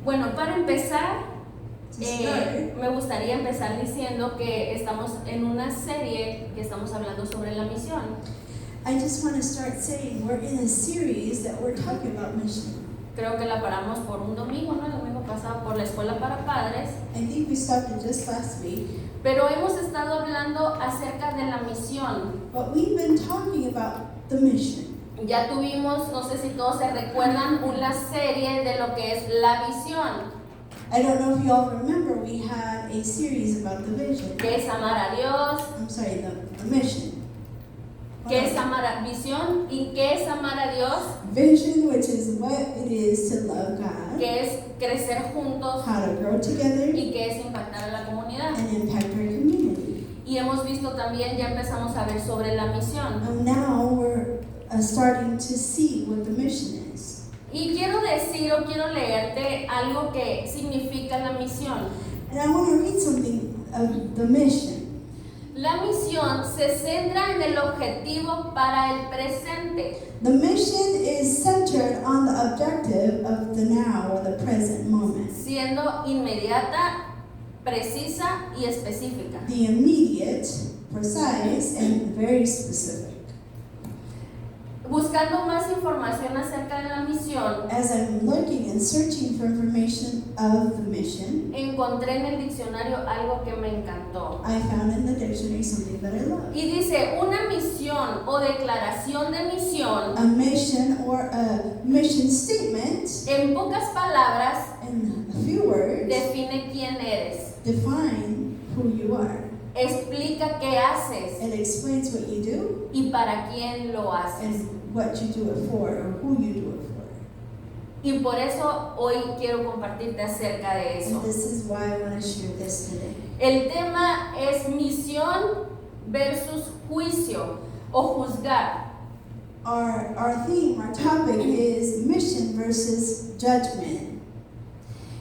Bueno, para empezar, me gustaría empezar diciendo que estamos en una serie que estamos hablando sobre la misión. I just want to start saying we're in a series that we're talking about mission. Creo que la paramos por un domingo, ¿no? El domingo pasado por la escuela para padres. I think we stopped it just last week. Pero hemos estado hablando acerca de la misión. But we've been talking about the mission. Ya tuvimos, no sé si todos se recuerdan, una serie de lo que es la visión. I don't know if you all remember, we had a series about the vision. Que es amar a Dios. I'm sorry, the mission. ¿Qué es amar a visión? ¿Y qué es amar a Dios? Vision, which is what it is to love God. ¿Qué es crecer juntos? How to grow together. ¿Y qué es impactar a la comunidad? And impact our community. Y hemos visto también, ya empezamos a ver sobre la misión. And now we're starting to see what the mission is. Y quiero decir o quiero leerte algo que significa la misión. And I want to read something of the mission. La misión se centra en el objetivo para el presente. The mission is centered on the objective of the now or the present moment. Siendo inmediata, precisa y específica. The immediate, precise, and very specific. Buscando más información acerca de la misión, As I'm looking and searching for information of the mission, encontré en el diccionario algo que me encantó. I found in the dictionary something that I love. Y dice, una misión o declaración de misión, A mission or a mission statement, en pocas palabras, in a few words, define quién eres, define who you are. explica qué haces It explains what you do y para quién lo haces. and what you do it for or who you do it for. Y por eso hoy quiero compartirte acerca de eso. And this is why I want to share this today. El tema es misión versus juicio o juzgar. Our theme, our topic is mission versus judgment.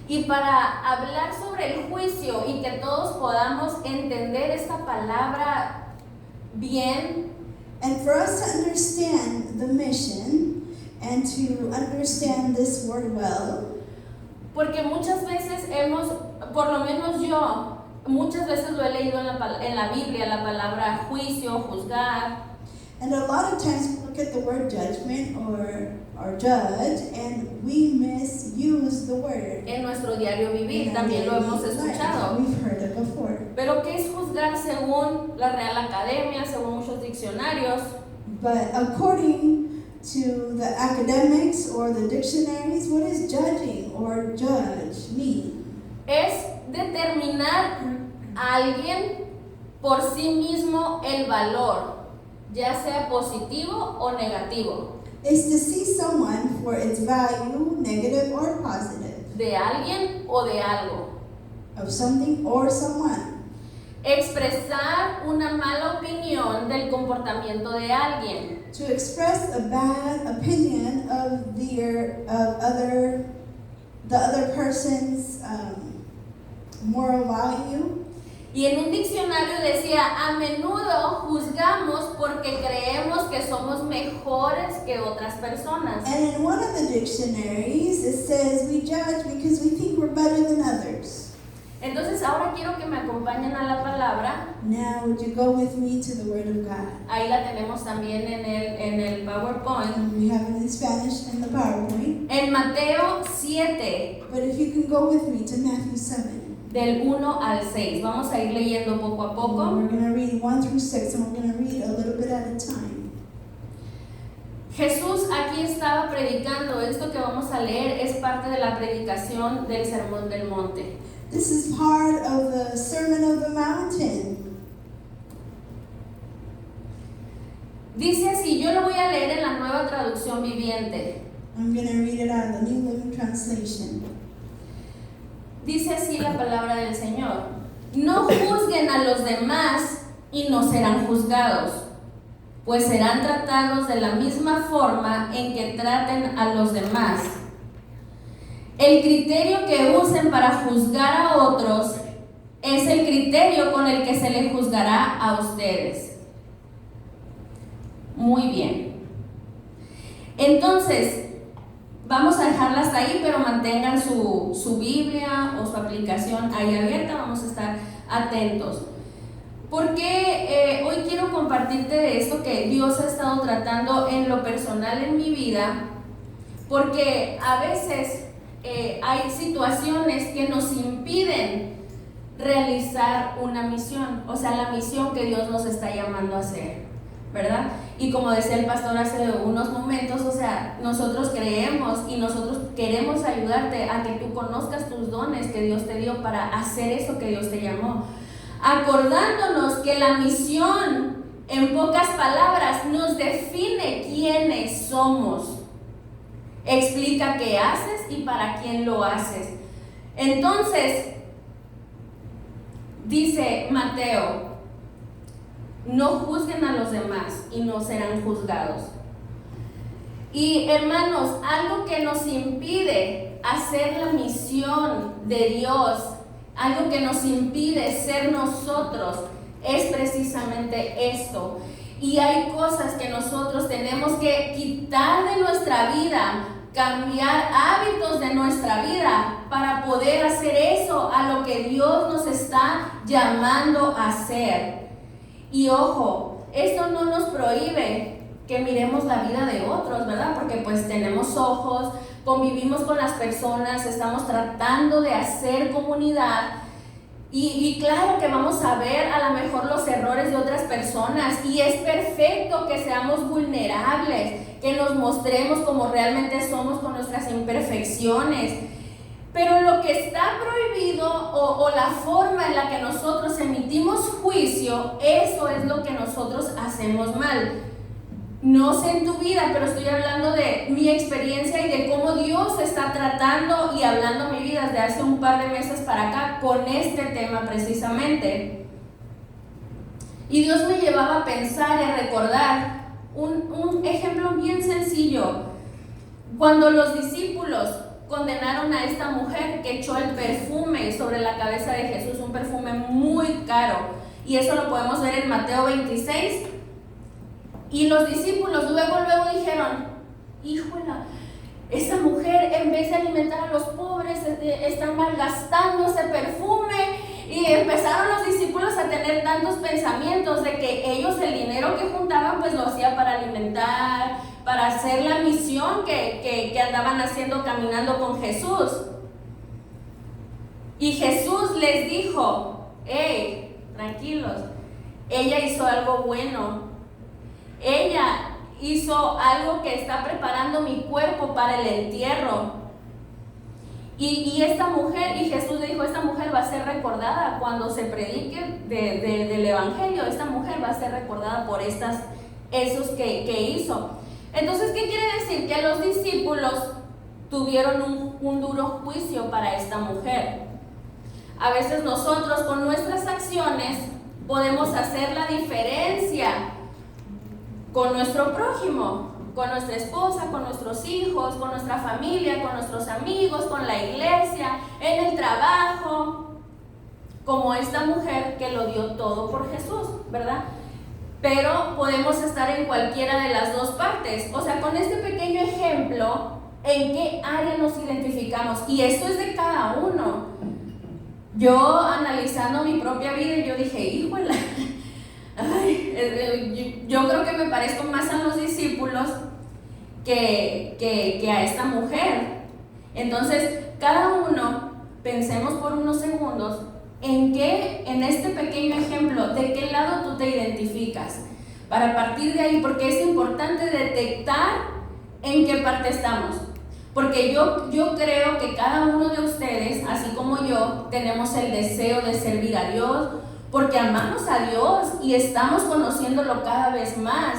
Y para hablar sobre el juicio y que todos podamos entender esta palabra bien, And for us to understand the mission and to understand this word well, porque muchas veces por lo menos yo, muchas veces lo he leído en la Biblia, la palabra juicio, juzgar, and a lot of times we look at the word judgment or judge and we misuse the word. en nuestro diario vivir, In our también lo daily hemos life. escuchado. We've heard it before. Pero ¿qué es juzgar según la Real Academia, según muchos diccionarios? But according to the academics or the dictionaries, what is judging or judge mean? Es determinar a alguien por sí mismo el valor, ya sea positivo o negativo, Is to see someone for its value, negative or positive, de alguien o de algo. of something or someone. Expresar una mala opinión del comportamiento de alguien. To express a bad opinion of the other person's moral value. Y en un diccionario decía, a menudo juzgamos porque creemos que somos mejores que otras personas. And in one of the dictionaries, it says we judge because we think we're better than others. Entonces ahora quiero que me acompañen a la palabra. Now, would you go with me to the Word of God? Ahí la tenemos también en el PowerPoint. And we have it in Spanish in the PowerPoint. En Mateo 7, But if you can go with me to Matthew 7. del 1 al 6. Vamos a ir leyendo poco a poco. We're going to read 1 through 6, and we're going to read a little bit at a time. Jesús aquí estaba predicando. Esto que vamos a leer es parte de la predicación del Sermón del Monte. This is part of the Sermon of the Mountain. Dice así, yo lo voy a leer en la Nueva Traducción Viviente. I'm going to read it out of the New Living Translation. Dice así la palabra del Señor. No juzguen a los demás y no serán juzgados, pues serán tratados de la misma forma en que traten a los demás. El criterio que usen para juzgar a otros es el criterio con el que se les juzgará a ustedes. Muy bien. Entonces, vamos a dejar dejarla hasta ahí, pero mantengan su Biblia o su aplicación ahí abierta, vamos a estar atentos. Porque hoy quiero compartirte de esto que Dios ha estado tratando en lo personal en mi vida, porque a veces hay situaciones que nos impiden realizar una misión, o sea, la misión que Dios nos está llamando a hacer, ¿verdad? Y como decía el pastor hace unos momentos, o sea, nosotros creemos y nosotros queremos ayudarte a que tú conozcas tus dones que Dios te dio para hacer eso que Dios te llamó, acordándonos que la misión, en pocas palabras, nos define quiénes somos, explica qué haces y para quién lo haces. Entonces, dice Mateo, no juzguen a los demás y no serán juzgados. Y hermanos, algo que nos impide hacer la misión de Dios, algo que nos impide ser nosotros, es precisamente esto. Y hay cosas que nosotros tenemos que quitar de nuestra vida, cambiar hábitos de nuestra vida para poder hacer eso a lo que Dios nos está llamando a hacer. Y ojo, esto no nos prohíbe que miremos la vida de otros, ¿verdad? Porque pues tenemos ojos, convivimos con las personas, estamos tratando de hacer comunidad. Y claro que vamos a ver a lo mejor los errores de otras personas y es perfecto que seamos vulnerables, que nos mostremos como realmente somos con nuestras imperfecciones. Pero lo que está prohibido o la forma en la que nosotros emitimos juicio, eso es lo que nosotros hacemos mal. No sé en tu vida, pero estoy hablando de mi experiencia y de cómo Dios está tratando y hablando mi vida desde hace un par de meses para acá con este tema precisamente. Y Dios me llevaba a pensar y a recordar un ejemplo bien sencillo. Cuando los discípulos condenaron a esta mujer que echó el perfume sobre la cabeza de Jesús, un perfume muy caro, y eso lo podemos ver en Mateo 26. Y los discípulos luego dijeron, híjola, esa mujer en vez de alimentar a los pobres está malgastando ese perfume. Y empezaron los discípulos a tener tantos pensamientos de que ellos el dinero que juntaban pues lo hacían para alimentar, para hacer la misión que andaban haciendo caminando con Jesús. Y Jesús les dijo, hey, tranquilos, ella hizo algo bueno. Ella hizo algo que está preparando mi cuerpo para el entierro. Y esta mujer, y Jesús le dijo, esta mujer va a ser recordada cuando se predique del Evangelio. Esta mujer va a ser recordada por esos que hizo. Entonces, ¿qué quiere decir? Que los discípulos tuvieron un duro juicio para esta mujer. A veces nosotros con nuestras acciones podemos hacer la diferencia con nuestro prójimo, con nuestra esposa, con nuestros hijos, con nuestra familia, con nuestros amigos, con la iglesia, en el trabajo, como esta mujer que lo dio todo por Jesús, ¿verdad? Pero podemos estar en cualquiera de las dos partes. O sea, con este pequeño ejemplo, ¿en qué área nos identificamos? Y esto es de cada uno. Yo analizando mi propia vida, yo dije, híjole, yo creo que me parezco más a los discípulos que a esta mujer. Entonces, cada uno, pensemos por unos segundos en este pequeño ejemplo, de qué lado tú te identificas, para partir de ahí, porque es importante detectar en qué parte estamos. Porque yo creo que cada uno de ustedes, así como yo, tenemos el deseo de servir a Dios, porque amamos a Dios y estamos conociéndolo cada vez más.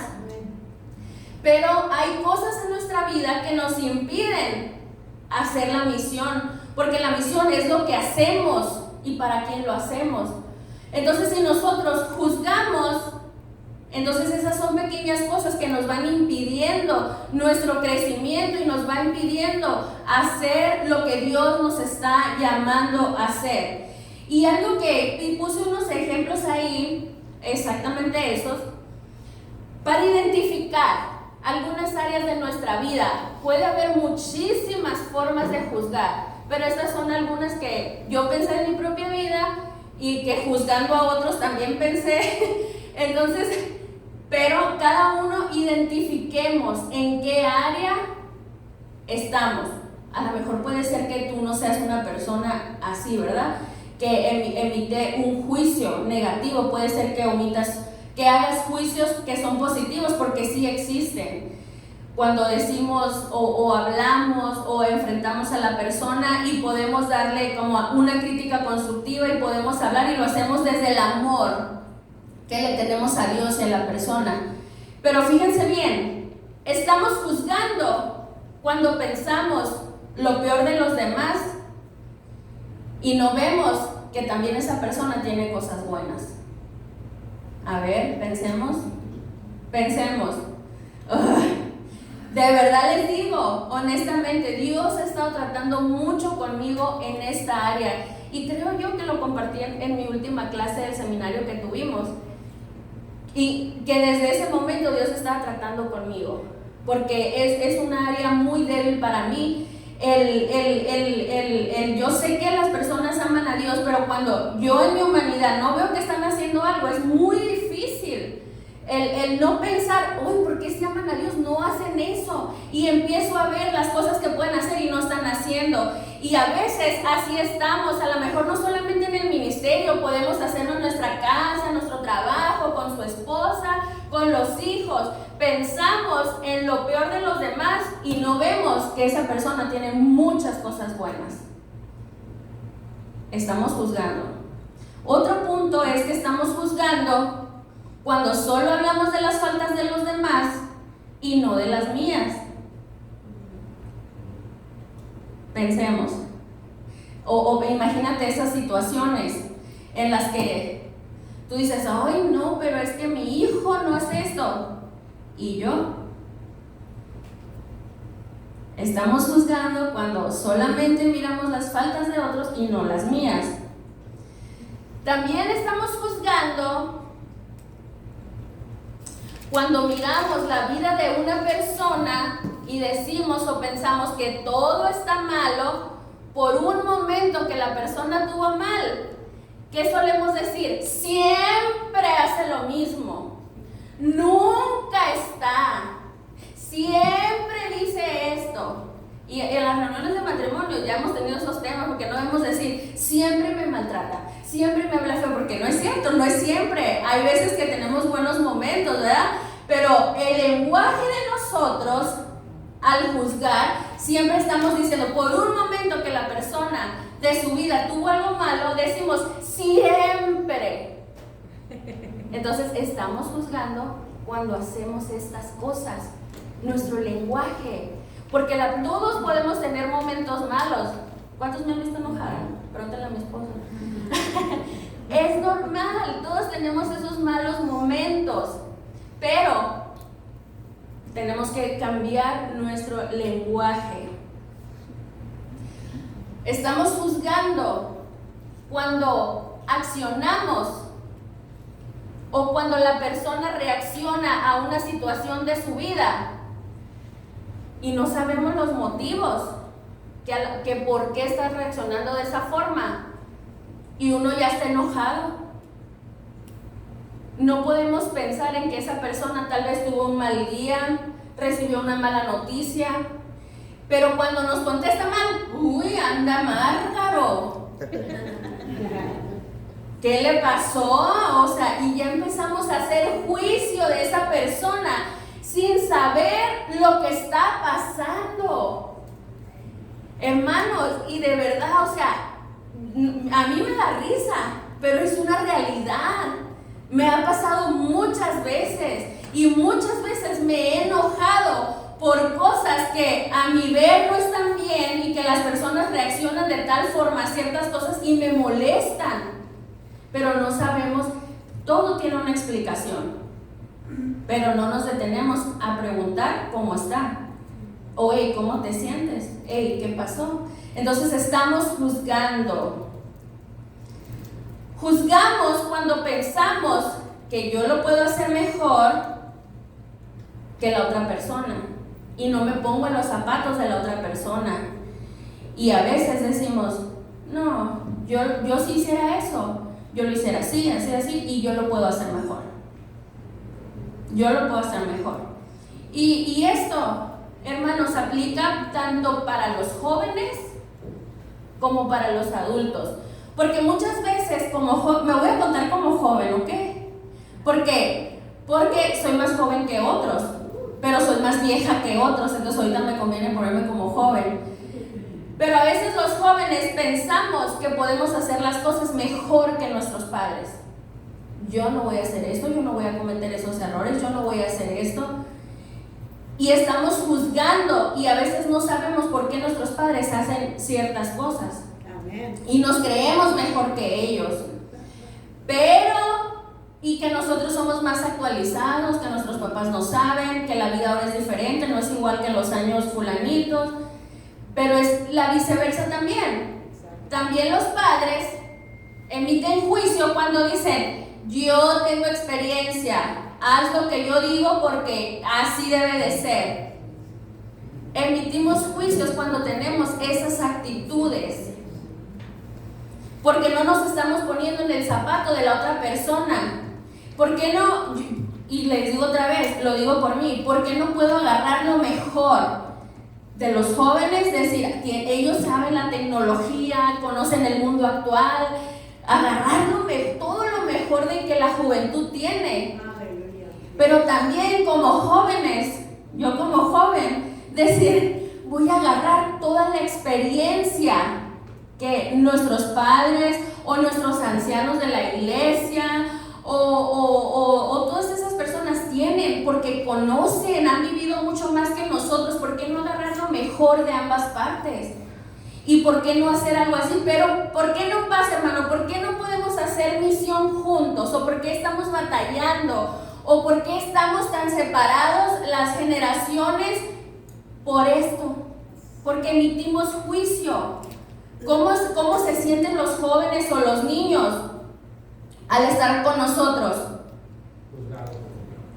Pero hay cosas en nuestra vida que nos impiden hacer la misión, porque la misión es lo que hacemos y para quién lo hacemos. Entonces, si nosotros juzgamos, entonces esas son pequeñas cosas que nos van impidiendo nuestro crecimiento y nos va impidiendo hacer lo que Dios nos está llamando a hacer. Y algo que puse unos ejemplos ahí, exactamente esos, para identificar algunas áreas de nuestra vida. Puede haber muchísimas formas de juzgar, pero estas son algunas que yo pensé en mi propia vida y que juzgando a otros también pensé. Entonces, pero cada uno identifiquemos en qué área estamos. A lo mejor puede ser que tú no seas una persona así, ¿verdad? Que emite un juicio negativo. Puede ser que omitas, que hagas juicios que son positivos, porque sí existen. Cuando decimos o hablamos o enfrentamos a la persona y podemos darle como una crítica constructiva y podemos hablar y lo hacemos desde el amor que le tenemos a Dios y a la persona. Pero fíjense bien, estamos juzgando cuando pensamos lo peor de los demás y no vemos que también esa persona tiene cosas buenas. A ver, pensemos. De verdad les digo, honestamente, Dios ha estado tratando mucho conmigo en esta área y creo yo que lo compartí en mi última clase del seminario que tuvimos. Y que desde ese momento Dios estaba tratando conmigo, porque es una área muy débil para mí. Yo sé que las personas aman a Dios, pero cuando yo en mi humanidad no veo que están haciendo algo, es muy difícil el no pensar, uy, ¿por qué si aman a Dios no hacen eso? Y empiezo a ver las cosas que pueden hacer y no están haciendo. Y a veces así estamos, a lo mejor no solamente en el ministerio, podemos hacerlo en nuestra casa, en nuestro trabajo, con su esposa, con los hijos. Pensamos en lo peor de los demás y no vemos que esa persona tiene muchas cosas buenas. Estamos juzgando. Otro punto es que estamos juzgando cuando solo hablamos de las faltas de los demás y no de las mías. Pensemos. O imagínate esas situaciones en las que tú dices, ay no, pero es que mi hijo no hace esto. ¿Y yo? Estamos juzgando cuando solamente miramos las faltas de otros y no las mías. También estamos juzgando cuando miramos la vida de una persona y decimos o pensamos que todo está malo por un momento que la persona tuvo mal. ¿Qué solemos decir? Siempre hace lo mismo, nunca está, siempre dice esto. Y en las reuniones de matrimonio ya hemos tenido esos temas, porque no debemos decir siempre me maltrata, siempre me habla feo, porque no es cierto, no es siempre. Hay veces que tenemos buenos momentos, ¿verdad? Pero el lenguaje de nosotros al juzgar, siempre estamos diciendo, por un momento que la persona de su vida tuvo algo malo, decimos siempre. Entonces estamos juzgando cuando hacemos estas cosas, nuestro lenguaje, porque todos podemos tener momentos malos. ¿Cuántos me han visto enojada? Pregúntale a mi esposo. Es normal, todos tenemos esos malos momentos, pero tenemos que cambiar nuestro lenguaje. Estamos juzgando cuando accionamos o cuando la persona reacciona a una situación de su vida y no sabemos los motivos que por qué está reaccionando de esa forma y uno ya está enojado. No podemos pensar en que esa persona tal vez tuvo un mal día, recibió una mala noticia, pero cuando nos contesta mal, uy, anda Márgaro. ¿Qué le pasó? O sea, y ya empezamos a hacer juicio de esa persona sin saber lo que está pasando. Hermanos, y de verdad, o sea, a mí me da risa, pero es una realidad. Me ha pasado muchas veces y muchas veces me he enojado por cosas que a mi ver no están bien y que las personas reaccionan de tal forma a ciertas cosas y me molestan. Pero no sabemos, todo tiene una explicación, pero no nos detenemos a preguntar cómo está. O, hey, ¿cómo te sientes? Hey, ¿qué pasó? Entonces estamos juzgando. Juzgamos cuando pensamos que yo lo puedo hacer mejor que la otra persona y no me pongo en los zapatos de la otra persona. Y a veces decimos, no, yo si hiciera eso, yo lo hiciera así, y yo lo puedo hacer mejor. Yo lo puedo hacer mejor. Y esto, hermanos, aplica tanto para los jóvenes como para los adultos. Porque muchas veces, me voy a contar como joven, ¿ok? ¿Por qué? Porque soy más joven que otros, pero soy más vieja que otros, entonces ahorita me conviene ponerme como joven. Pero a veces los jóvenes pensamos que podemos hacer las cosas mejor que nuestros padres. Yo no voy a hacer esto, yo no voy a cometer esos errores, yo no voy a hacer esto. Y estamos juzgando y a veces no sabemos por qué nuestros padres hacen ciertas cosas. Amén. Y nos creemos mejor que ellos. Y que nosotros somos más actualizados, que nuestros papás no saben, que la vida ahora es diferente, no es igual que en los años fulanitos. Pero es la viceversa también. También los padres emiten juicio cuando dicen, yo tengo experiencia, haz lo que yo digo porque así debe de ser. Emitimos juicios cuando tenemos esas actitudes, porque no nos estamos poniendo en el zapato de la otra persona. ¿Por qué no? Y les digo otra vez, lo digo por mí, ¿por qué no puedo agarrar lo mejor de los jóvenes? Decir, que ellos saben la tecnología, conocen el mundo actual, agarrar todo lo mejor de que la juventud tiene. Pero también como jóvenes, yo como joven, decir, voy a agarrar toda la experiencia que nuestros padres o nuestros ancianos de la iglesia o todas esas personas tienen, porque conocen, han vivido mucho más que nosotros. ¿Por qué no agarrar lo mejor de ambas partes? ¿Y por qué no hacer algo así? Pero ¿por qué no pasa, hermano? ¿Por qué no podemos hacer misión juntos? ¿O por qué estamos batallando? ¿O por qué estamos tan separados las generaciones? Por esto, porque emitimos juicio. ¿Cómo se sienten los jóvenes o los niños al estar con nosotros?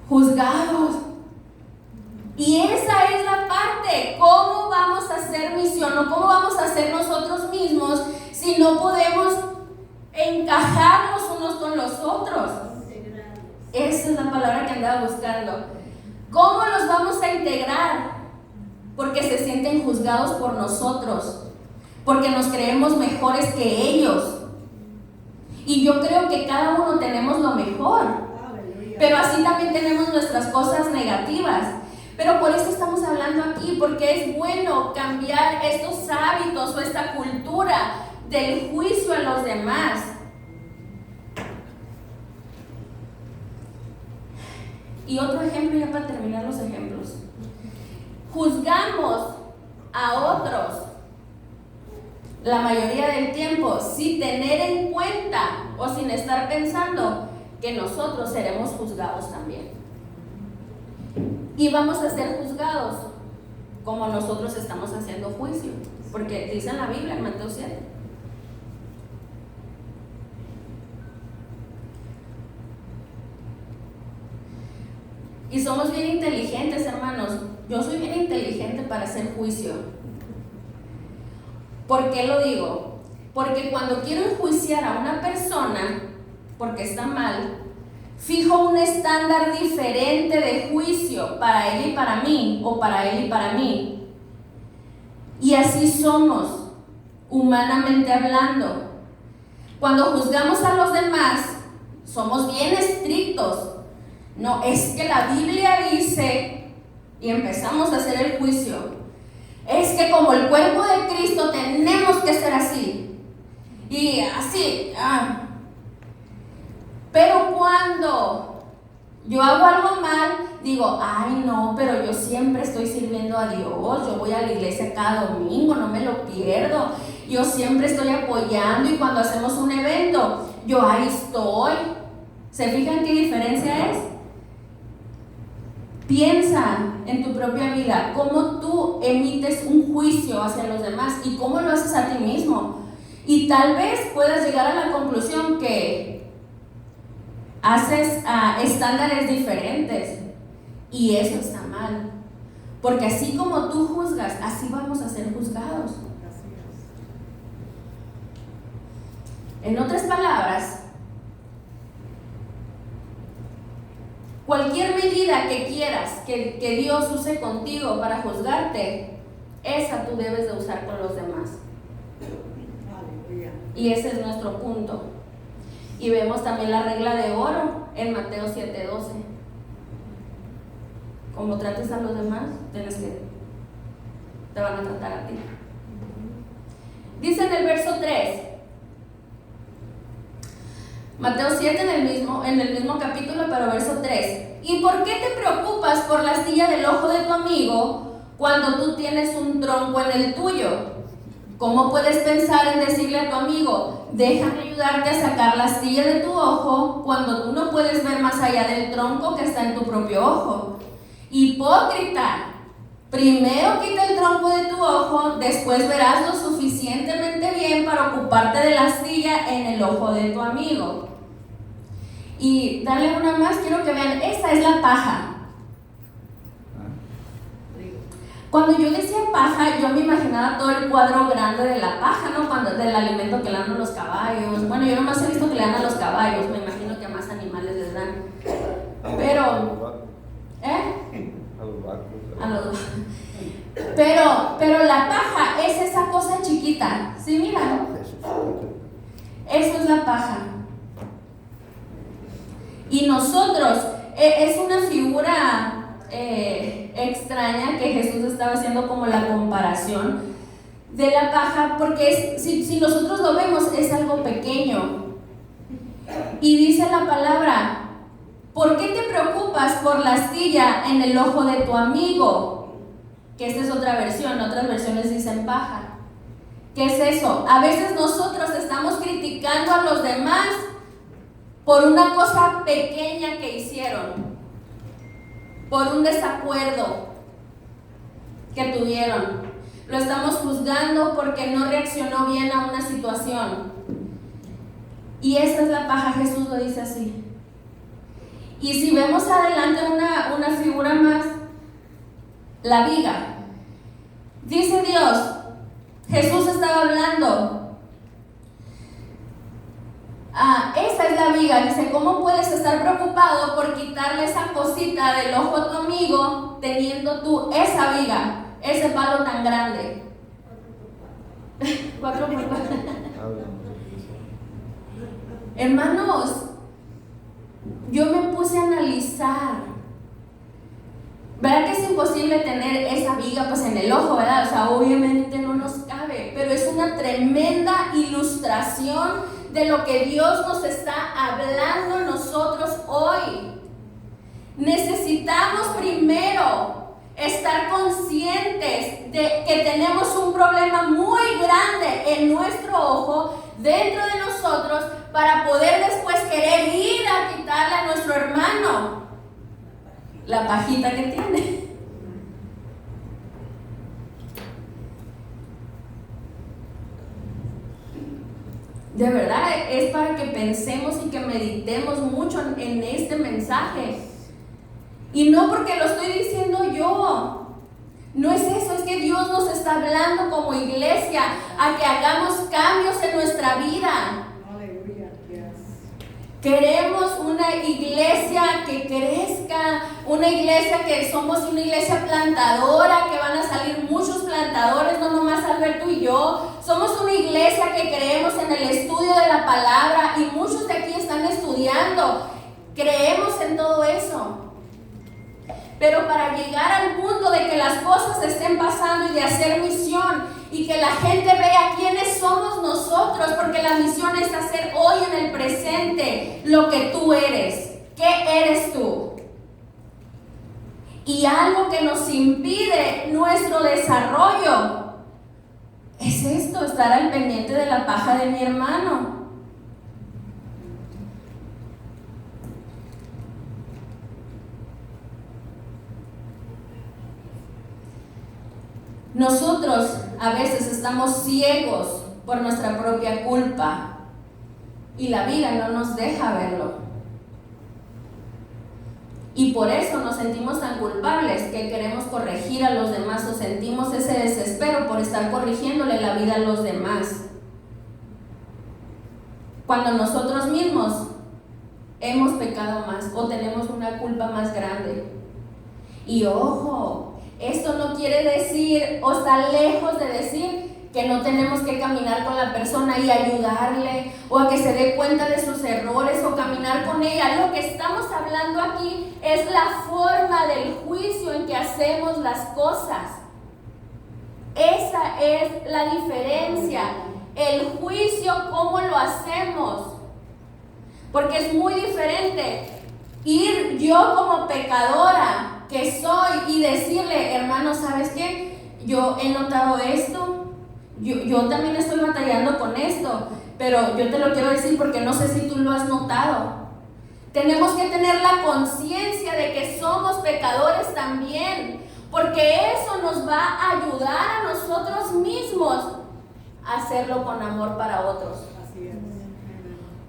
Juzgados. Y esa es la parte. ¿Cómo vamos a hacer misión o cómo vamos a hacer nosotros mismos si no podemos encajarnos unos con los otros? Esa es la palabra que andaba buscando. ¿Cómo los vamos a integrar? Porque se sienten juzgados por nosotros, porque nos creemos mejores que ellos. Y yo creo que cada uno tenemos lo mejor, pero así también tenemos nuestras cosas negativas. Pero por eso estamos hablando aquí, porque es bueno cambiar estos hábitos o esta cultura del juicio a los demás. Y otro ejemplo, ya para terminar los ejemplos. Juzgamos a otros la mayoría del tiempo sin tener en cuenta o sin estar pensando que nosotros seremos juzgados también. Y vamos a ser juzgados como nosotros estamos haciendo juicio, porque dice en la Biblia, en Mateo 7. Y somos bien inteligentes, hermanos. Yo soy bien inteligente para hacer juicio. ¿Por qué lo digo? Porque cuando quiero enjuiciar a una persona porque está mal, fijo un estándar diferente de juicio para él y para mí, o para él y para mí. Y así somos, humanamente hablando. Cuando juzgamos a los demás, somos bien estrictos. No, es que la Biblia dice, y empezamos a hacer el juicio, es que como el cuerpo de Cristo tenemos que ser así, y así. Pero cuando yo hago algo mal, digo, ay no, pero yo siempre estoy sirviendo a Dios, yo voy a la iglesia cada domingo, no me lo pierdo, yo siempre estoy apoyando, y cuando hacemos un evento, yo ahí estoy. ¿Se fijan qué diferencia es? Piensa en tu propia vida, cómo tú emites un juicio hacia los demás y cómo lo haces a ti mismo. Y tal vez puedas llegar a la conclusión que haces estándares diferentes, y eso está mal. Porque así como tú juzgas, así vamos a ser juzgados. En otras palabras, cualquier medida que quieras que Dios use contigo para juzgarte, esa tú debes de usar con los demás. Y ese es nuestro punto. Y vemos también la regla de oro en Mateo 7:12. Como trates a los demás, te van a tratar a ti. Dice en el verso 3, Mateo 7 en el mismo capítulo, pero verso 3. ¿Y por qué te preocupas por la astilla del ojo de tu amigo cuando tú tienes un tronco en el tuyo? ¿Cómo puedes pensar en decirle a tu amigo, déjame ayudarte a sacar la astilla de tu ojo, cuando tú no puedes ver más allá del tronco que está en tu propio ojo? Hipócrita, primero quita el tronco de tu ojo, después verás lo suficientemente bien para ocuparte de la astilla en el ojo de tu amigo. Y darle una más, quiero que vean, esta es la paja. Cuando yo decía paja, yo me imaginaba todo el cuadro grande de la paja, ¿no? Del alimento que le dan a los caballos. Bueno, yo nomás he visto que le dan a los caballos, me imagino que a más animales les dan. Pero, A los vacos. Pero la paja es esa cosa chiquita. ¿Sí, mira? Eso es la paja. Y nosotros, es una figura extraña que Jesús estaba haciendo como la comparación de la paja, porque si nosotros lo vemos es algo pequeño. Y dice la palabra, ¿por qué te preocupas por la astilla en el ojo de tu amigo? Que esta es otra versión, otras versiones dicen paja. ¿Qué es eso? A veces nosotros estamos criticando a los demás por una cosa pequeña que hicieron, por un desacuerdo que tuvieron. Lo estamos juzgando porque no reaccionó bien a una situación. Y esa es la paja, Jesús lo dice así. Y si vemos adelante una figura más, la viga. Dice Dios, Jesús estaba hablando. Esa es la viga. Dice, ¿cómo puedes estar preocupado por quitarle esa cosita del ojo a tu amigo teniendo tú esa viga, ese palo tan grande? 4x4. Hermanos, yo me puse a analizar. ¿Verdad que es imposible tener esa viga pues en el ojo, verdad? O sea, obviamente no nos cabe, pero es una tremenda ilustración de lo que Dios nos está hablando a nosotros hoy. Necesitamos primero estar conscientes de que tenemos un problema muy grande en nuestro ojo, dentro de nosotros, para poder después querer ir a quitarle a nuestro hermano la pajita que tiene. De verdad, es para que pensemos y que meditemos mucho en este mensaje. Y no porque lo estoy diciendo yo. No es eso, es que Dios nos está hablando como iglesia a que hagamos cambios en nuestra vida. Queremos una iglesia que crezca, una iglesia que somos una iglesia plantadora, que van a salir muchos plantadores, no nomás Alberto y yo. Somos una iglesia que creemos en el estudio de la palabra y muchos de aquí están estudiando. Creemos en todo eso. Pero para llegar al punto de que las cosas estén pasando y de hacer misión y que la gente vea quiénes somos nosotros, porque la misión es hacer hoy en el presente lo que tú eres. ¿Qué eres tú? Y algo que nos impide nuestro desarrollo es esto, estar al pendiente de la paja de mi hermano. Nosotros a veces estamos ciegos por nuestra propia culpa y la vida no nos deja verlo. Y por eso nos sentimos tan culpables que queremos corregir a los demás o sentimos ese desespero por estar corrigiéndole la vida a los demás. cuando nosotros mismos hemos pecado más o tenemos una culpa más grande. Y ojo, esto no quiere decir o está lejos de decir que no tenemos que caminar con la persona y ayudarle o a que se dé cuenta de sus errores o caminar con ella. Lo que estamos hablando aquí es la forma del juicio en que hacemos las cosas. Esa es la diferencia. El juicio, ¿cómo lo hacemos? Porque es muy diferente ir yo como pecadora que soy y decirle, hermano, ¿sabes qué? Yo he notado esto, yo también estoy batallando con esto, pero yo te lo quiero decir porque no sé si tú lo has notado. Tenemos que tener la conciencia de que somos pecadores también, porque eso nos va a ayudar a nosotros mismos a hacerlo con amor para otros. Así es.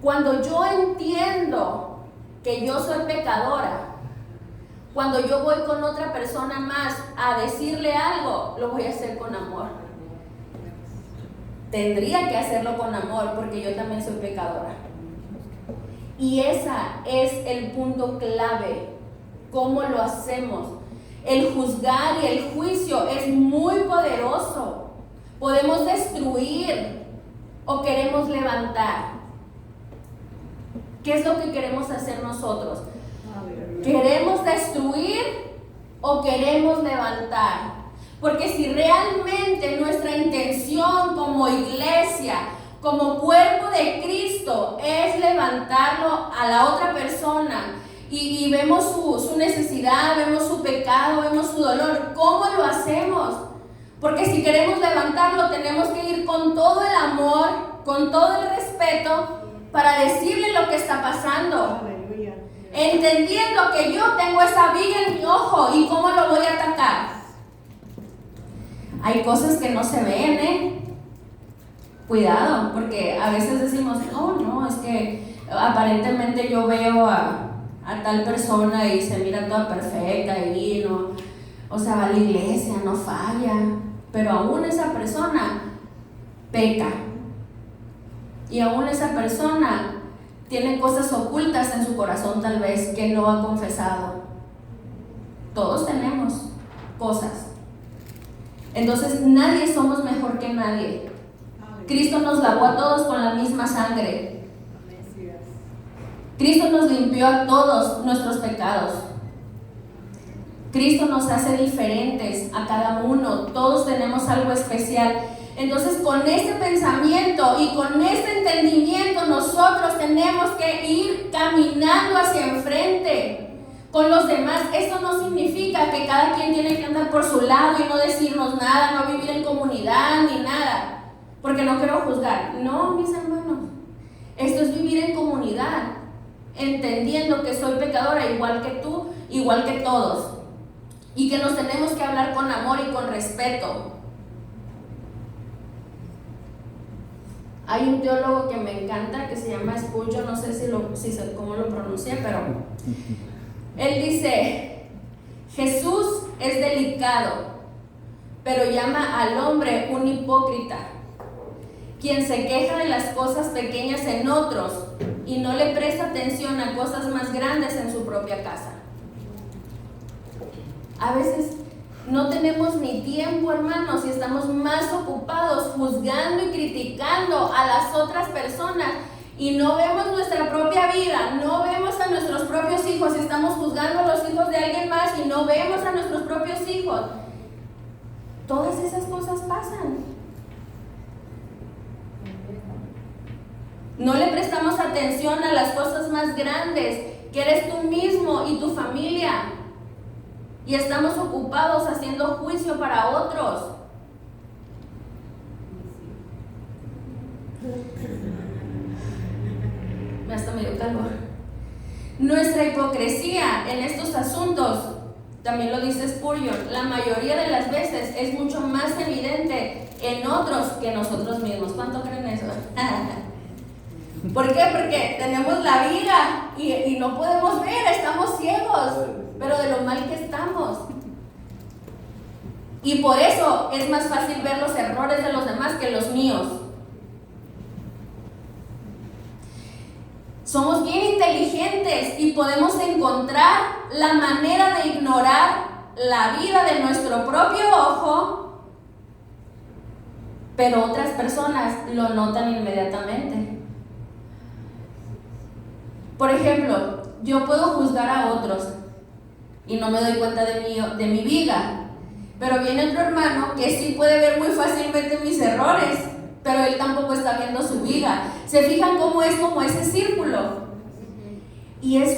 Cuando yo entiendo que yo soy pecadora, cuando yo voy con otra persona más a decirle algo, lo voy a hacer con amor. Tendría que hacerlo con amor porque yo también soy pecadora. Y ese es el punto clave, cómo lo hacemos. El juzgar y el juicio es muy poderoso. Podemos destruir o queremos levantar. ¿Qué es lo que queremos hacer nosotros? ¿Queremos destruir o queremos levantar? Porque si realmente nuestra intención como iglesia, como cuerpo de Cristo, es levantarlo a la otra persona y vemos su necesidad, vemos su pecado, vemos su dolor, ¿cómo lo hacemos? Porque si queremos levantarlo, tenemos que ir con todo el amor, con todo el respeto, para decirle lo que está pasando. Aleluya. Entendiendo que yo tengo esa viga en mi ojo y cómo lo voy a atacar. Hay cosas que no se ven, Cuidado, porque a veces decimos, oh no, es que aparentemente yo veo a tal persona y se mira toda perfecta y no, o sea, va a la iglesia, no falla, pero aún esa persona peca. Y aún esa persona tiene cosas ocultas en su corazón tal vez que no ha confesado. Todos tenemos cosas. Entonces nadie somos mejor que nadie. Cristo nos lavó a todos con la misma sangre. Cristo nos limpió a todos nuestros pecados. Cristo nos hace diferentes a cada uno. Todos tenemos algo especial. Entonces, con este pensamiento y con este entendimiento, nosotros tenemos que ir caminando hacia enfrente con los demás. Esto no significa que cada quien tiene que andar por su lado y no decirnos nada, no vivir en comunidad ni nada, porque no quiero juzgar. No, mis hermanos, esto es vivir en comunidad, entendiendo que soy pecadora igual que tú, igual que todos, y que nos tenemos que hablar con amor y con respeto. Hay un teólogo que me encanta que se llama Spurgeon, no sé cómo lo pronuncié, pero él dice: Jesús es delicado, pero llama al hombre un hipócrita, quien se queja de las cosas pequeñas en otros y no le presta atención a cosas más grandes en su propia casa. A veces no tenemos ni tiempo, hermanos, y estamos más ocupados juzgando y criticando a las otras personas y no vemos nuestra propia vida, no vemos a nuestros propios hijos, estamos juzgando a los hijos de alguien más y no vemos a nuestros propios hijos. Todas esas cosas pasan. No le prestamos atención a las cosas más grandes, que eres tú mismo y tu familia. Y estamos ocupados haciendo juicio para otros. Hasta me dio calor. Nuestra hipocresía en estos asuntos, también lo dice Spurgeon, la mayoría de las veces es mucho más evidente en otros que nosotros mismos. ¿Cuánto creen eso? ¿Por qué? Porque tenemos la vida y no podemos ver, estamos ciegos, pero de lo mal que estamos. Y por eso es más fácil ver los errores de los demás que los míos. Somos bien inteligentes y podemos encontrar la manera de ignorar la vida de nuestro propio ojo, pero otras personas lo notan inmediatamente. Por ejemplo, yo puedo juzgar a otros y no me doy cuenta de mi viga, pero viene otro hermano que sí puede ver muy fácilmente mis errores, pero él tampoco está viendo su viga. ¿Se fijan cómo es como ese círculo? Y es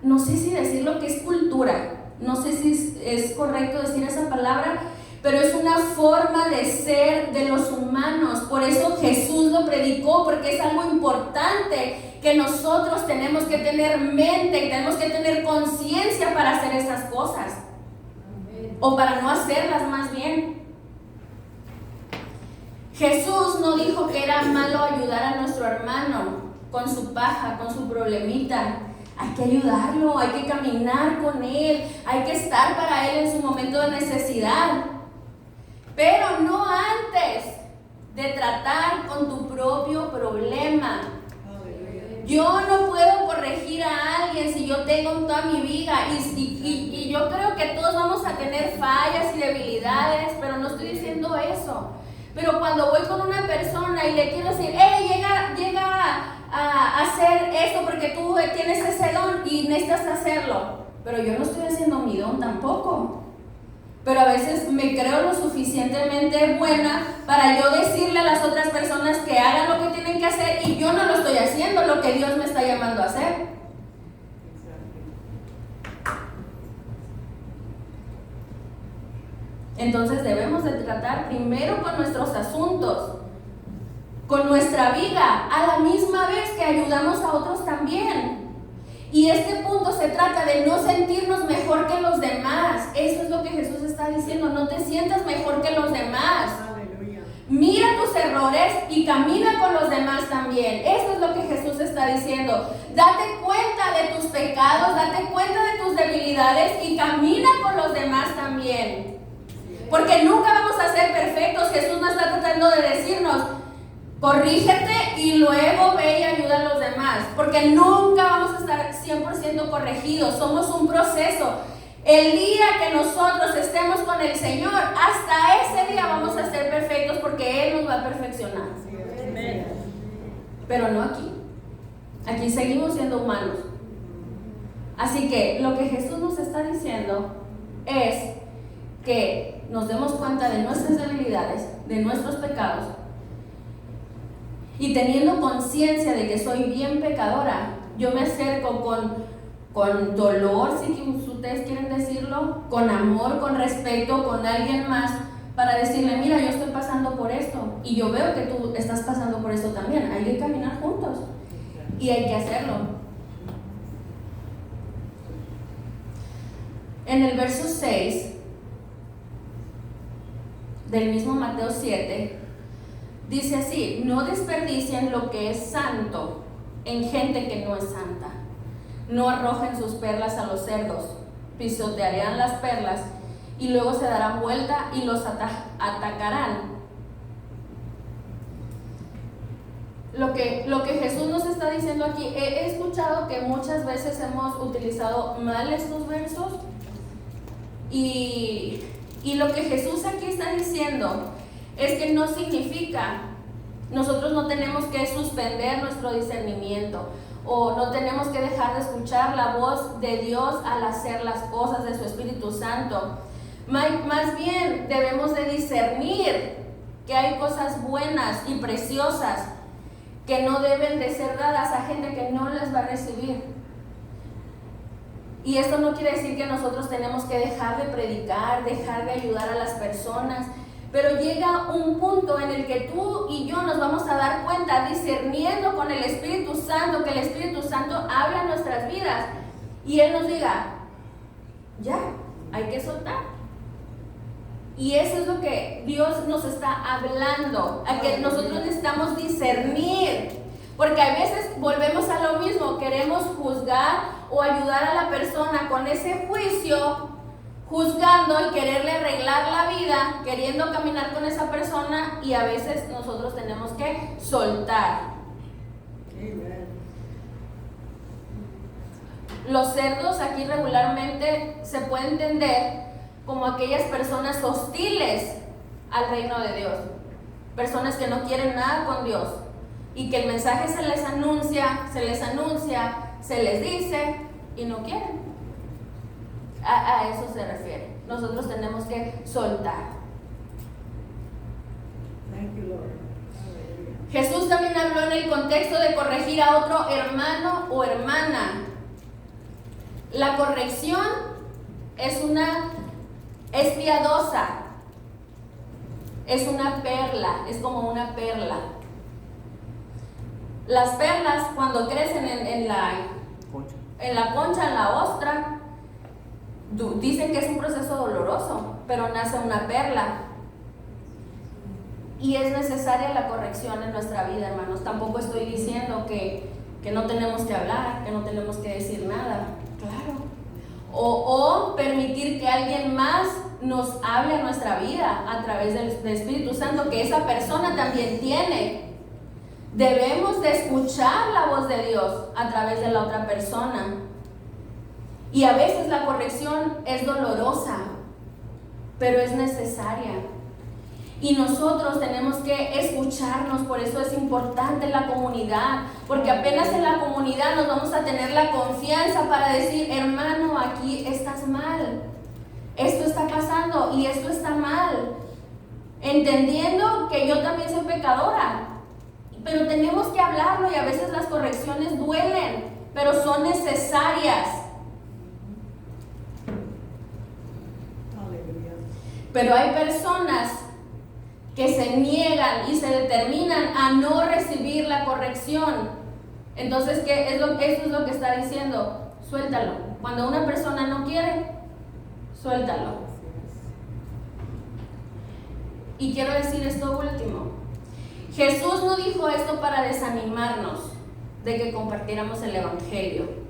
no sé si decirlo que es cultura, no sé si es correcto decir esa palabra, pero es una forma de ser de los humanos. Por eso Jesús lo predicó, porque es algo importante que nosotros tenemos que tener mente y tenemos que tener conciencia para hacer esas cosas, o para no hacerlas más bien. Jesús no dijo que era malo ayudar a nuestro hermano con su paja, con su problemita. Hay que ayudarlo, hay que caminar con él, hay que estar para él en su momento de necesidad, pero no antes de tratar con tu propio problema. Yo no puedo corregir a alguien si yo tengo toda mi vida, y yo creo que todos vamos a tener fallas y debilidades, pero no estoy diciendo eso. Pero cuando voy con una persona y le quiero decir, hey, llega a hacer esto porque tú tienes ese don y necesitas hacerlo, pero yo no estoy haciendo mi don tampoco. Pero a veces me creo lo suficientemente buena para yo decirle a las otras personas que hagan lo que tienen que hacer, y yo no lo estoy haciendo, lo que Dios me está llamando a hacer. Entonces debemos de tratar primero con nuestros asuntos, con nuestra vida, a la misma vez que ayudamos a otros también. Y este punto se trata de no sentirnos mejor que los demás. Eso es lo que Jesús está diciendo, no te sientas mejor que los demás. Aleluya. Mira tus errores y camina con los demás también. Eso es lo que Jesús está diciendo. Date cuenta de tus pecados, date cuenta de tus debilidades y camina con los demás también. Porque nunca vamos a ser perfectos. Jesús no está tratando de decirnos, corrígete y luego ve y ayuda a los demás, porque nunca vamos a estar 100% corregidos. Somos un proceso. El día que nosotros estemos con el Señor, hasta ese día vamos a ser perfectos, porque Él nos va a perfeccionar. Pero no aquí. Aquí seguimos siendo humanos. Así que lo que Jesús nos está diciendo es que nos demos cuenta de nuestras debilidades, de nuestros pecados, y teniendo conciencia de que soy bien pecadora, yo me acerco con dolor, si ustedes quieren decirlo, con amor, con respeto, con alguien más, para decirle, mira, yo estoy pasando por esto, y yo veo que tú estás pasando por esto también. Hay que caminar juntos, y hay que hacerlo. En el verso 6 del mismo Mateo 7, dice así: no desperdicien lo que es santo en gente que no es santa. No arrojen sus perlas a los cerdos, pisotearán las perlas y luego se darán vuelta y los atacarán. Lo que Jesús nos está diciendo aquí, he escuchado que muchas veces hemos utilizado mal estos versos, y lo que Jesús aquí está diciendo es que no significa, nosotros no tenemos que suspender nuestro discernimiento, o no tenemos que dejar de escuchar la voz de Dios al hacer las cosas de su Espíritu Santo. Más bien debemos de discernir que hay cosas buenas y preciosas que no deben de ser dadas a gente que no las va a recibir. Y esto no quiere decir que nosotros tenemos que dejar de predicar, dejar de ayudar a las personas, pero llega un punto en el que tú y yo nos vamos a dar cuenta, discerniendo con el Espíritu Santo, que el Espíritu Santo habla en nuestras vidas y Él nos diga, ya, hay que soltar. Y eso es lo que Dios nos está hablando, a que nosotros necesitamos discernir, porque a veces volvemos a lo mismo, queremos juzgar o ayudar a la persona con ese juicio, juzgando y quererle arreglar la vida, queriendo caminar con esa persona, y a veces nosotros tenemos que soltar. Los cerdos aquí regularmente se puede entender como aquellas personas hostiles al reino de Dios, personas que no quieren nada con Dios y que el mensaje se les anuncia, se les dice y no quieren. A eso se refiere. Nosotros tenemos que soltar. Thank you, Lord. Jesús también habló en el contexto de corregir a otro hermano o hermana. La corrección es piadosa, es una perla, es como una perla. Las perlas cuando crecen en la concha, en la ostra, dicen que es un proceso doloroso, pero nace una perla. Y es necesaria la corrección en nuestra vida, hermanos. Tampoco estoy diciendo que no tenemos que hablar, que no tenemos que decir nada. Claro. O permitir que alguien más nos hable a nuestra vida a través del Espíritu Santo, que esa persona también tiene. Debemos de escuchar la voz de Dios a través de la otra persona. Y a veces la corrección es dolorosa, pero es necesaria. Y nosotros tenemos que escucharnos, por eso es importante la comunidad, porque apenas en la comunidad nos vamos a tener la confianza para decir, hermano, aquí estás mal, esto está pasando y esto está mal, entendiendo que yo también soy pecadora, pero tenemos que hablarlo y a veces las correcciones duelen, pero son necesarias. Pero hay personas que se niegan y se determinan a no recibir la corrección. Entonces, eso es lo que está diciendo, suéltalo. Cuando una persona no quiere, suéltalo. Y quiero decir esto último. Jesús no dijo esto para desanimarnos de que compartiéramos el Evangelio.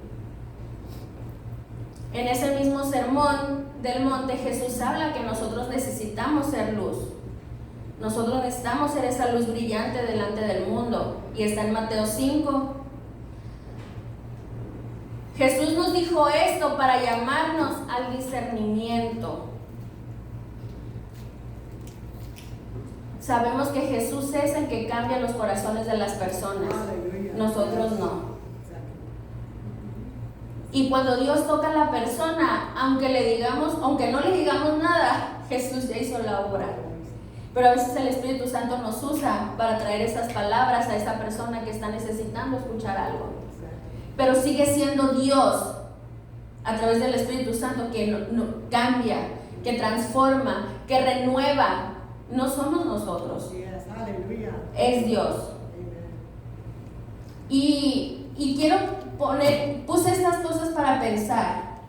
En ese mismo sermón del monte, Jesús habla que nosotros necesitamos ser luz. Nosotros necesitamos ser esa luz brillante delante del mundo. Y está en Mateo 5. Jesús nos dijo esto para llamarnos al discernimiento. Sabemos que Jesús es el que cambia los corazones de las personas. Nosotros no. Y cuando Dios toca a la persona, aunque no le digamos nada, Jesús ya hizo la obra. Pero a veces el Espíritu Santo nos usa para traer esas palabras a esa persona que está necesitando escuchar algo. Pero sigue siendo Dios, a través del Espíritu Santo, que no cambia, que transforma, que renueva. No somos nosotros. Es Dios. Y quiero puse estas cosas para pensar.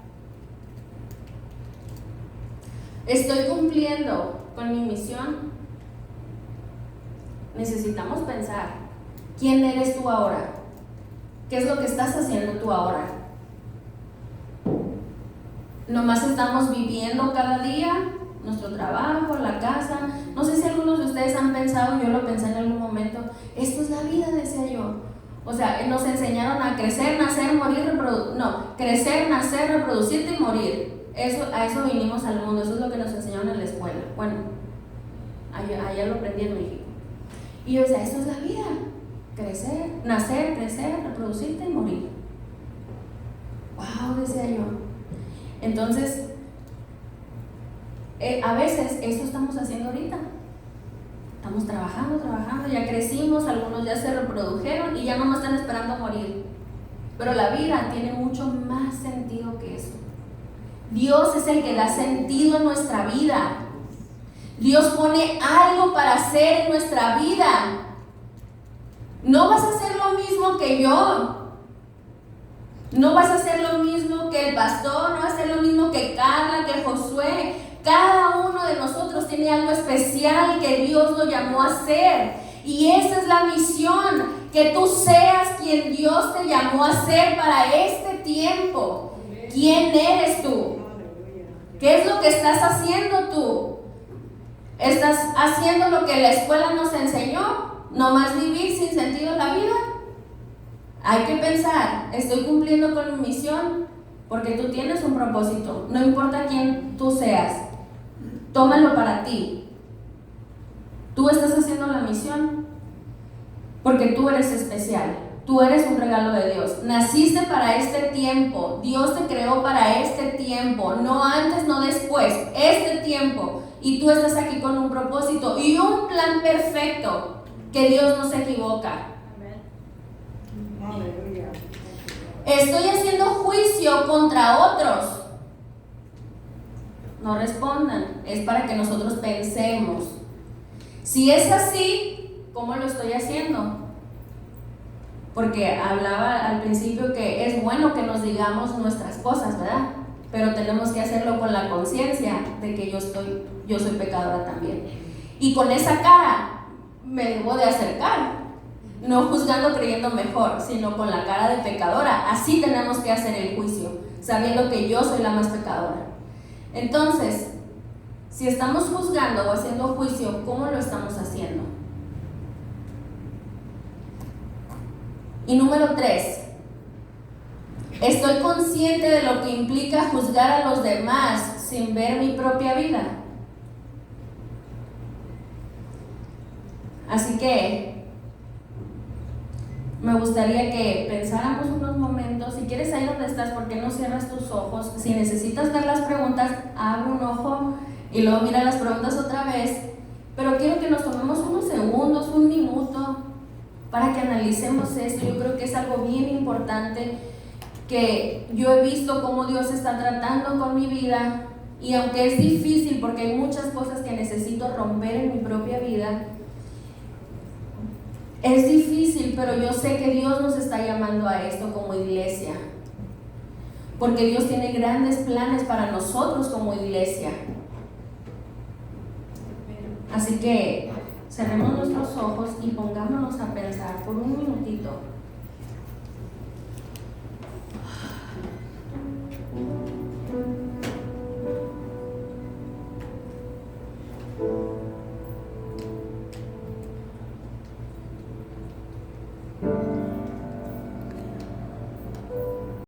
¿Estoy cumpliendo con mi misión? Necesitamos pensar, ¿quién eres tú ahora? ¿Qué es lo que estás haciendo tú ahora? ¿Nomás estamos viviendo cada día nuestro trabajo, la casa? No sé si algunos de ustedes han pensado, yo lo pensé en algún momento, esto es la vida, decía yo. O sea, nos enseñaron a crecer, nacer, morir, crecer, nacer, reproducirte y morir. A eso vinimos al mundo, eso es lo que nos enseñaron en la escuela. Bueno, allá lo aprendí en México. Y yo decía, eso es la vida, crecer, nacer, crecer, reproducirte y morir. Wow, decía yo. Entonces, a veces eso estamos haciendo ahorita. Estamos trabajando, ya crecimos, algunos ya se reprodujeron y ya no están esperando morir. Pero la vida tiene mucho más sentido que eso. Dios es el que da sentido en nuestra vida. Dios pone algo para hacer en nuestra vida. No vas a hacer lo mismo que yo. No vas a hacer lo mismo que el pastor, no vas a hacer lo mismo que Carla, que Josué. Cada uno de nosotros tiene algo especial que Dios lo llamó a hacer. Y esa es la misión, que tú seas quien Dios te llamó a ser para este tiempo. ¿Quién eres tú? ¿Qué es lo que estás haciendo tú? ¿Estás haciendo lo que la escuela nos enseñó? ¿Nomás vivir sin sentido en la vida? Hay que pensar, ¿estoy cumpliendo con mi misión? porque tú tienes un propósito, no importa quién tú seas, tómalo para ti. Tú estás haciendo la misión, porque tú eres especial, tú eres un regalo de Dios, naciste para este tiempo, Dios te creó para este tiempo, no antes, no después, este tiempo, y tú estás aquí con un propósito y un plan perfecto, que Dios no se equivoca. Aleluya. Estoy haciendo juicio contra otros. No respondan, es para que nosotros pensemos. Si es así, ¿cómo lo estoy haciendo? Porque hablaba al principio que es bueno que nos digamos nuestras cosas, ¿verdad? Pero tenemos que hacerlo con la conciencia de que yo soy pecadora también. Y con esa cara me debo de acercar. No juzgando creyendo mejor, sino con la cara de pecadora. Así tenemos que hacer el juicio, sabiendo que yo soy la más pecadora. Entonces, si estamos juzgando o haciendo juicio, ¿cómo lo estamos haciendo? Y número 3, estoy consciente de lo que implica juzgar a los demás sin ver mi propia vida. Así que me gustaría que pensáramos unos momentos. Si quieres, ahí donde estás, ¿por qué no cierras tus ojos? Si necesitas ver las preguntas, abre un ojo y luego mira las preguntas otra vez. Pero quiero que nos tomemos unos segundos, un minuto, para que analicemos esto. Yo creo que es algo bien importante, que yo he visto cómo Dios está tratando con mi vida, y aunque es difícil porque hay muchas cosas que necesito romper en mi propia vida, es difícil, pero yo sé que Dios nos está llamando a esto como iglesia, porque Dios tiene grandes planes para nosotros como iglesia. Así que cerremos nuestros ojos y pongámonos a pensar por un minutito.